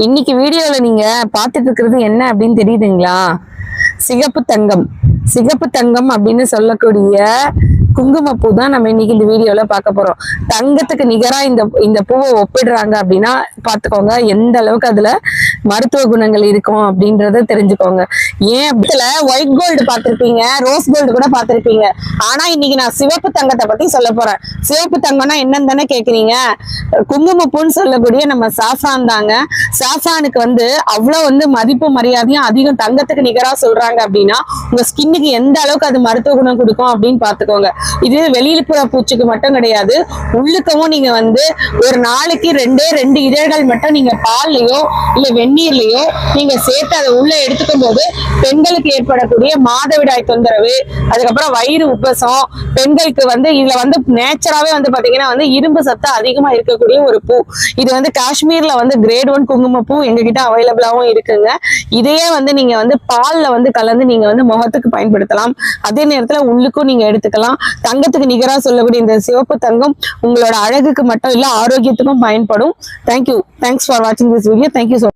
இன்னைக்கு வீடியோல நீங்க பாத்துட்டு இருக்கிறது என்ன அப்படின்னு தெரியுதுங்களா? சிகப்பு தங்கம். சிகப்பு தங்கம் அப்படின்னு சொல்லக்கூடிய குங்குமப்பூ தான் நம்ம இன்னைக்கு இந்த வீடியோல பார்க்க போறோம். தங்கத்துக்கு நிகரா இந்த பூவை ஒப்பிடுறாங்க அப்படின்னா பாத்துக்கோங்க எந்த அளவுக்கு அதுல மருத்துவ குணங்கள் இருக்கும் அப்படின்றத தெரிஞ்சுக்கோங்க. ஏன் அப்படில ஒயிட் கோல்டு பார்த்திருப்பீங்க, ரோஸ் கோல்டு கூட பார்த்திருப்பீங்க. ஆனா இன்னைக்கு நான் சிவப்பு தங்கத்தை பத்தி சொல்ல போறேன். சிவப்பு தங்கம்னா என்னன்னு தானே கேக்குறீங்க? குங்குமப்பூன்னு சொல்லக்கூடிய நம்ம சாஃப்ரான் தாங்க. சாஃப்ரானுக்கு அவ்வளவு மதிப்பு மரியாதையும் அதிகம் தங்கத்துக்கு நிகரா சொல்றாங்க அப்படின்னா உங்க ஸ்கின்னுக்கு எந்த அளவுக்கு அது மருத்துவ குணம் கொடுக்கும் அப்படின்னு பாத்துக்கோங்க. இது வெளியிலுப்புற பூச்சிக்கு மட்டும் கிடையாது, உள்ளுக்கவும் நீங்க ஒரு நாளைக்கு ரெண்டு இதழ்கள் மட்டும் நீங்க பால்லயோ இல்ல வெந்நீர்லயோ நீங்க சேர்த்து அதை உள்ள எடுத்துக்கும் போது பெண்களுக்கு ஏற்படக்கூடிய மாதவிடாய் தொந்தரவு, அதுக்கப்புறம் வயிறு உப்பசம், பெண்களுக்கு இதுல நேச்சராவே பாத்தீங்கன்னா இரும்பு சத்து அதிகமா இருக்கக்கூடிய ஒரு பூ. இது காஷ்மீர்ல கிரேட் 1 குங்குமப்பூ எங்ககிட்ட அவைலபிளாவும் இருக்குங்க. இதையே நீங்க பால்ல கலந்து நீங்க முகத்துக்கு பயன்படுத்தலாம். அதே நேரத்துல உள்ளுக்கும் நீங்க எடுத்துக்கலாம். தங்கத்துக்கு நிகரா சொல்லக்கூடிய இந்த சிவப்பு தங்கம் உங்களோட அழகுக்கு மட்டும் இல்ல, ஆரோக்கியத்துக்கும் பயன்படும். தேங்க்யூ. தேங்க்ஸ் ஃபார் வாட்சிங் திஸ் வீடியோ. தேங்க்யூ.